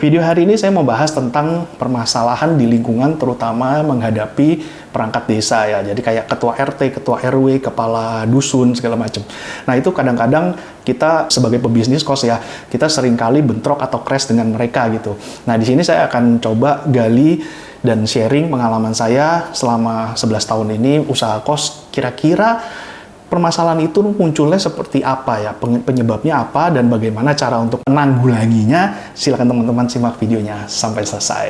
Video hari ini saya mau bahas tentang permasalahan di lingkungan, terutama menghadapi perangkat desa ya. Jadi kayak ketua RT, ketua RW, kepala dusun, segala macam. Nah itu kadang-kadang kita sebagai pebisnis kos ya, kita seringkali bentrok atau crash dengan mereka gitu. Nah di sini saya akan coba gali dan sharing pengalaman saya selama 11 tahun ini usaha kos. Kira-kira permasalahan itu munculnya seperti apa ya, penyebabnya apa, dan bagaimana cara untuk menanggulanginya. Silakan teman-teman simak videonya sampai selesai.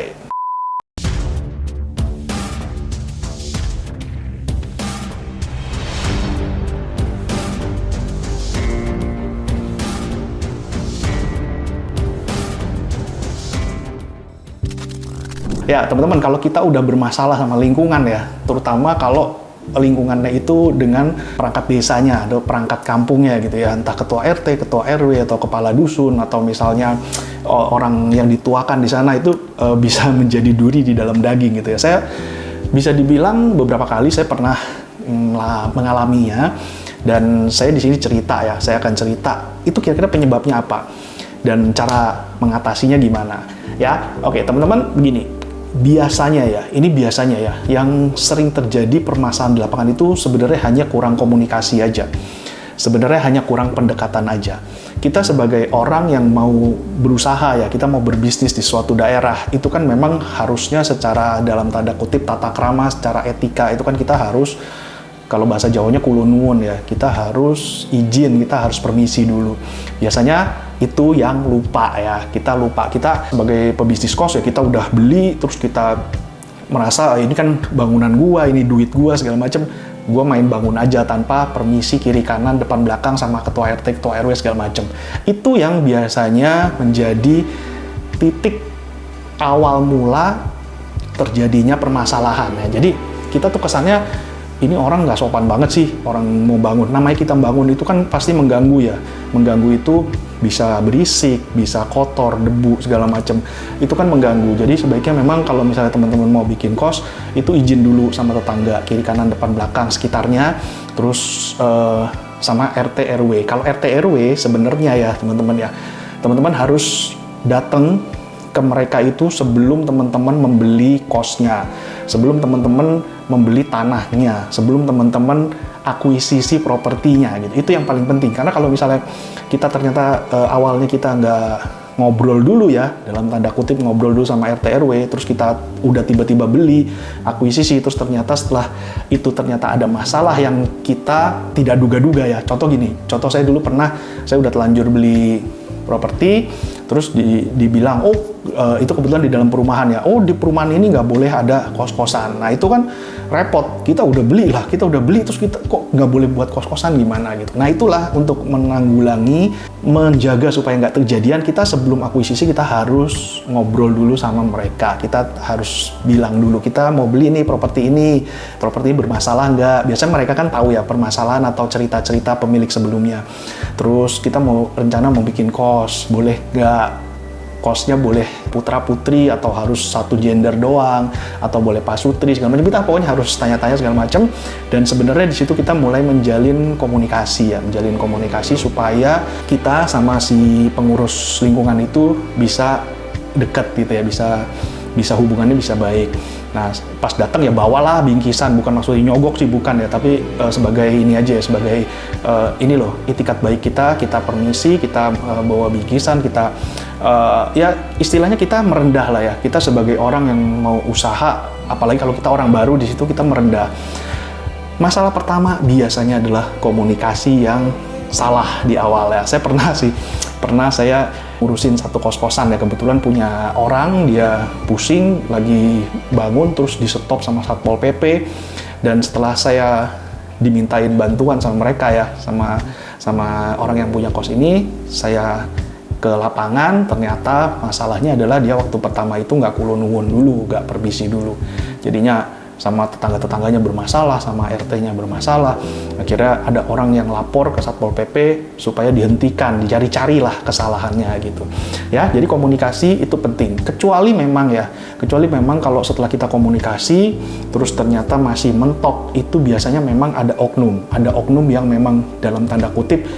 Ya teman-teman, kalau kita udah bermasalah sama lingkungan ya, terutama kalau lingkungannya itu dengan perangkat desanya, atau perangkat kampungnya gitu ya, entah ketua RT, ketua RW, atau kepala dusun, atau misalnya orang yang dituakan di sana itu bisa menjadi duri di dalam daging gitu ya. Saya bisa dibilang beberapa kali saya pernah mengalaminya, dan saya di sini cerita ya, saya akan cerita itu kira-kira penyebabnya apa dan cara mengatasinya gimana ya. Oke teman-teman, begini. Biasanya ya, yang sering terjadi permasalahan di lapangan itu sebenarnya hanya kurang komunikasi aja. Sebenarnya hanya kurang pendekatan aja. Kita sebagai orang yang mau berusaha ya, kita mau berbisnis di suatu daerah, itu kan memang harusnya secara dalam tanda kutip tata krama, secara etika, itu kan kita harus, kalau bahasa Jawanya kulo nuwun ya, kita harus izin, kita harus permisi dulu. Biasanya itu yang lupa ya, kita sebagai pebisnis kos ya, kita udah beli, terus kita merasa ini kan bangunan gua, ini duit gua, segala macem, gua main bangun aja tanpa permisi kiri kanan, depan belakang sama ketua RT, ketua RW, segala macem. Itu yang biasanya menjadi titik awal mula terjadinya permasalahan ya. Jadi kita tuh kesannya, ini orang nggak sopan banget sih, orang mau bangun. Namanya kita bangun itu kan pasti mengganggu ya. Mengganggu itu bisa berisik, bisa kotor, debu, segala macam. Itu kan mengganggu. Jadi sebaiknya memang kalau misalnya teman-teman mau bikin kos, itu izin dulu sama tetangga, kiri kanan depan belakang sekitarnya, terus sama RT RW. Kalau RT RW sebenarnya ya teman-teman harus datang ke mereka itu sebelum teman-teman membeli kosnya, sebelum teman-teman membeli tanahnya, sebelum teman-teman akuisisi propertinya gitu. Itu yang paling penting, karena kalau misalnya kita ternyata awalnya kita nggak ngobrol dulu ya, dalam tanda kutip ngobrol dulu sama RT RW, terus kita udah tiba-tiba beli, akuisisi, terus ternyata setelah itu ternyata ada masalah yang kita tidak duga-duga ya. Contoh gini, contoh saya dulu pernah, saya udah telanjur beli properti, terus dibilang, itu kebetulan di dalam perumahan ya, di perumahan ini nggak boleh ada kos-kosan. Nah itu kan repot, kita udah beli, terus kita kok nggak boleh buat kos-kosan, gimana gitu. Nah itulah untuk menanggulangi, menjaga supaya nggak terjadian, kita sebelum akuisisi kita harus ngobrol dulu sama mereka. Kita harus bilang dulu, kita mau beli nih properti ini bermasalah nggak. Biasanya mereka kan tahu ya permasalahan atau cerita-cerita pemilik sebelumnya. Terus kita rencana mau bikin kos, boleh nggak? Kosnya boleh putra-putri atau harus satu gender doang, atau boleh pasutri, segala macam. Kita pokoknya harus tanya-tanya segala macam. Dan sebenarnya di situ kita mulai menjalin komunikasi supaya kita sama si pengurus lingkungan itu bisa dekat gitu ya, bisa hubungannya bisa baik. Nah, pas datang ya bawalah bingkisan, bukan maksudnya nyogok sih, bukan ya, tapi sebagai ini aja ya, sebagai ini loh, itikat baik kita permisi, kita bawa bingkisan, kita ya istilahnya kita merendah lah ya. Kita sebagai orang yang mau usaha, apalagi kalau kita orang baru di situ, kita merendah. Masalah pertama biasanya adalah komunikasi yang salah di awal ya. Saya pernah saya ngurusin satu kos-kosan ya, kebetulan punya orang, dia pusing lagi bangun, terus di stop sama Satpol PP, dan setelah saya dimintain bantuan sama mereka ya, sama orang yang punya kos ini, saya ke lapangan, ternyata masalahnya adalah dia waktu pertama itu nggak kulo nuwun dulu, nggak permisi dulu, jadinya sama tetangga-tetangganya bermasalah, sama RT-nya bermasalah. Akhirnya ada orang yang lapor ke Satpol PP supaya dihentikan, dicari-carilah kesalahannya gitu. Ya, jadi komunikasi itu penting. Kecuali memang kalau setelah kita komunikasi terus ternyata masih mentok, itu biasanya memang ada oknum yang memang dalam tanda kutip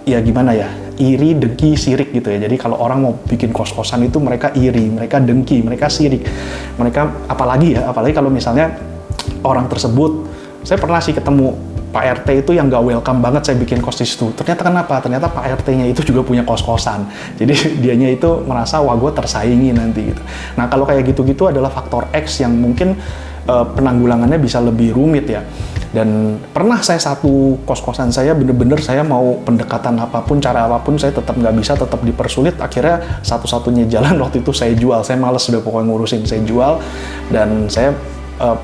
ya gimana ya, iri, dengki, sirik gitu ya. Jadi kalau orang mau bikin kos-kosan itu mereka iri, mereka dengki, mereka sirik. Mereka apalagi kalau misalnya orang tersebut, saya pernah sih ketemu Pak RT itu yang gak welcome banget saya bikin kos di situ. Ternyata kenapa? Ternyata Pak RT-nya itu juga punya kos-kosan. Jadi dianya itu merasa, wah gue tersaingi nanti gitu. Nah kalau kayak gitu-gitu adalah faktor X yang mungkin penanggulangannya bisa lebih rumit ya. Dan pernah saya satu kos-kosan saya bener-bener saya mau pendekatan apapun, cara apapun saya tetap nggak bisa, tetap dipersulit. Akhirnya satu-satunya jalan waktu itu saya jual. Saya males sudah pokoknya ngurusin, saya jual dan saya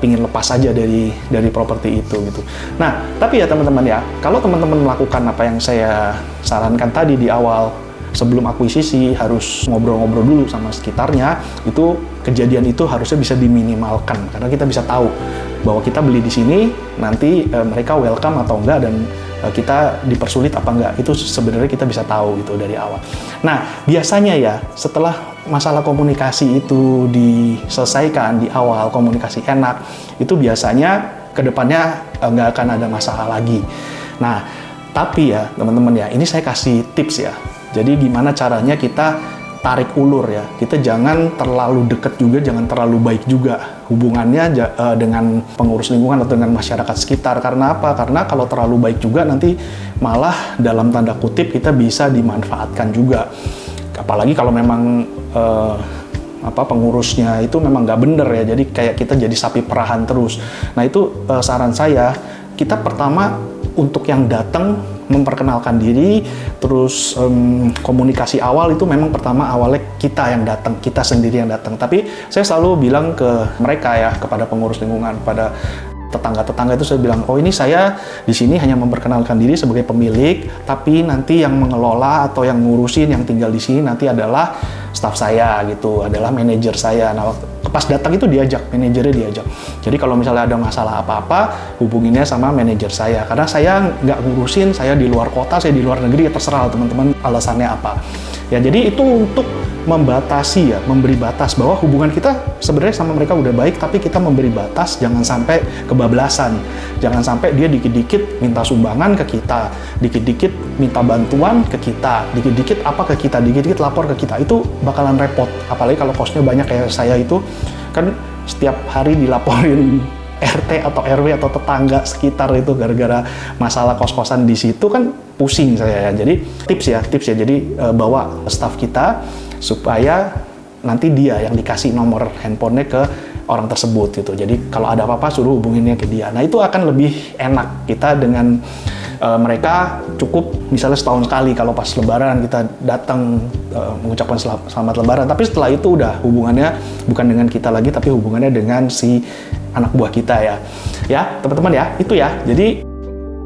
pingin lepas aja dari properti itu gitu. Nah, tapi ya teman-teman ya, kalau teman-teman melakukan apa yang saya sarankan tadi di awal, sebelum akuisisi harus ngobrol-ngobrol dulu sama sekitarnya, itu kejadian itu harusnya bisa diminimalkan karena kita bisa tahu bahwa kita beli di sini nanti mereka welcome atau enggak dan kita dipersulit apa enggak, itu sebenarnya kita bisa tahu gitu dari awal. Nah, biasanya ya setelah masalah komunikasi itu diselesaikan di awal, komunikasi enak, itu biasanya kedepannya nggak akan ada masalah lagi. Nah, tapi ya teman-teman ya, ini saya kasih tips ya. Jadi gimana caranya kita tarik ulur ya, kita jangan terlalu dekat juga, jangan terlalu baik juga hubungannya dengan pengurus lingkungan atau dengan masyarakat sekitar. Karena apa? Karena kalau terlalu baik juga nanti malah dalam tanda kutip kita bisa dimanfaatkan juga. Apalagi kalau memang pengurusnya itu memang nggak bener ya, jadi kayak kita jadi sapi perahan terus. Nah itu saran saya, kita pertama untuk yang datang memperkenalkan diri, terus komunikasi awal itu memang pertama awalnya kita yang datang, kita sendiri yang datang. Tapi saya selalu bilang ke mereka ya, kepada pengurus lingkungan, pada tetangga-tetangga itu saya bilang, oh ini saya di sini hanya memperkenalkan diri sebagai pemilik, tapi nanti yang mengelola atau yang ngurusin, yang tinggal di sini nanti adalah staf saya gitu, adalah manajer saya. Nah pas datang itu diajak, manajernya diajak. Jadi kalau misalnya ada masalah apa-apa, hubunginnya sama manajer saya. Karena saya nggak ngurusin, saya di luar kota, saya di luar negeri, ya terserah teman-teman alasannya apa. Ya jadi itu untuk membatasi ya, memberi batas bahwa hubungan kita sebenarnya sama mereka udah baik, tapi kita memberi batas, jangan sampai kebablasan. Jangan sampai dia dikit-dikit minta sumbangan ke kita, dikit-dikit minta bantuan ke kita, dikit-dikit apa ke kita, dikit-dikit lapor ke kita. Itu bakalan repot. Apalagi kalau kosnya banyak kayak saya itu, kan setiap hari dilaporin RT atau RW atau tetangga sekitar itu gara-gara masalah kos-kosan di situ, kan pusing saya ya. Jadi tips ya. Jadi bawa staf kita supaya nanti dia yang dikasih nomor handphonenya ke orang tersebut gitu. Jadi kalau ada apa-apa suruh hubunginnya ke dia. Nah itu akan lebih enak kita dengan mereka. Cukup misalnya setahun sekali kalau pas lebaran kita datang mengucapkan selamat lebaran. Tapi setelah itu udah hubungannya bukan dengan kita lagi, tapi hubungannya dengan si anak buah kita ya. Ya teman-teman ya, itu ya. Jadi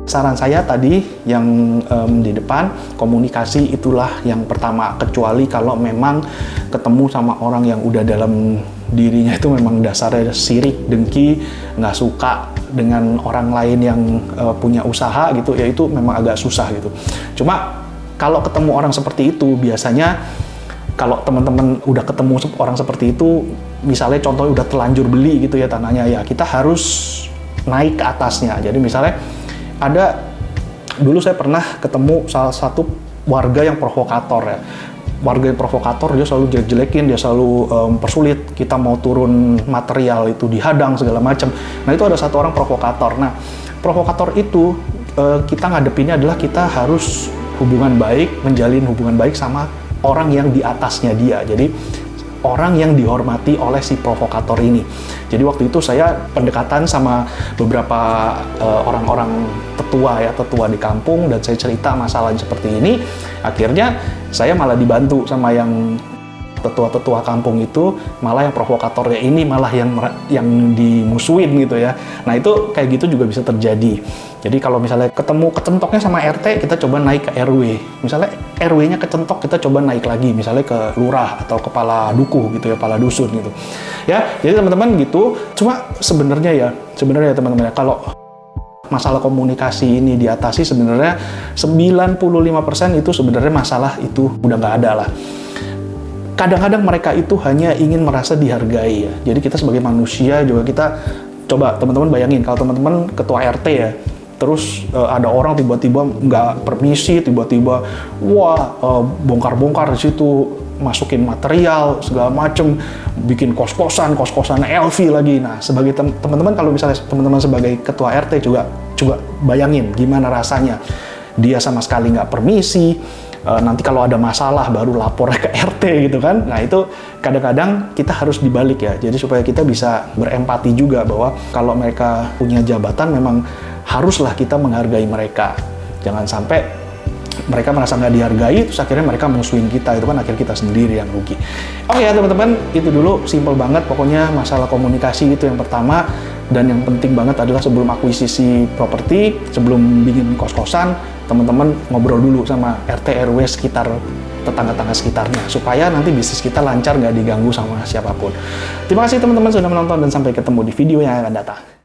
saran saya tadi yang di depan, komunikasi itulah yang pertama. Kecuali kalau memang ketemu sama orang yang udah dalam dirinya itu memang dasarnya sirik, dengki, nggak suka dengan orang lain yang punya usaha gitu, ya itu memang agak susah gitu. Cuma kalau ketemu orang seperti itu, biasanya kalau teman-teman udah ketemu orang seperti itu, misalnya contohnya udah terlanjur beli gitu ya tanahnya, ya kita harus naik ke atasnya. Jadi misalnya dulu saya pernah ketemu salah satu warga yang provokator ya. Warga yang provokator, dia selalu jelek-jelekin, dia selalu persulit, kita mau turun material itu dihadang segala macam. Nah itu ada satu orang provokator. Nah provokator itu kita ngadepinnya adalah kita harus hubungan baik, menjalin hubungan baik sama orang yang di atasnya dia. Jadi orang yang dihormati oleh si provokator ini. Jadi waktu itu saya pendekatan sama beberapa orang-orang tetua di kampung, dan saya cerita masalah seperti ini. Akhirnya saya malah dibantu sama yang tetua-tetua kampung itu, malah yang provokatornya ini malah yang dimusuhin gitu ya. Nah itu kayak gitu juga bisa terjadi. Jadi kalau misalnya ketemu kecentoknya sama RT, kita coba naik ke RW. Misalnya RW-nya kecentok, kita coba naik lagi, misalnya ke lurah atau kepala dukuh gitu ya, kepala dusun gitu. Ya, jadi teman-teman gitu. Cuma sebenarnya teman-teman ya, kalau masalah komunikasi ini diatasi, sebenarnya 95% itu sebenarnya masalah itu udah nggak ada lah. Kadang-kadang mereka itu hanya ingin merasa dihargai ya. Jadi kita sebagai manusia juga kita coba teman-teman bayangin kalau teman-teman ketua RT ya, terus ada orang tiba-tiba nggak permisi, tiba-tiba bongkar-bongkar di situ, masukin material segala macem, bikin kos-kosan LV lagi. Nah, sebagai teman-teman, kalau misalnya teman-teman sebagai ketua RT juga bayangin gimana rasanya. Dia sama sekali nggak permisi, nanti kalau ada masalah baru lapor ke RT gitu kan. Nah, itu kadang-kadang kita harus dibalik ya, jadi supaya kita bisa berempati juga bahwa kalau mereka punya jabatan memang haruslah kita menghargai mereka. Jangan sampai mereka merasa nggak dihargai, terus akhirnya mereka musuhin kita, itu kan akhirnya kita sendiri yang rugi. Oke ya teman-teman, itu dulu, simple banget pokoknya masalah komunikasi itu yang pertama. Dan yang penting banget adalah sebelum akuisisi properti, sebelum bikin kos-kosan, teman-teman ngobrol dulu sama RT RW sekitar, tetangga-tetangga sekitarnya, supaya nanti bisnis kita lancar, nggak diganggu sama siapapun. Terima kasih teman-teman sudah menonton, dan sampai ketemu di video yang akan datang.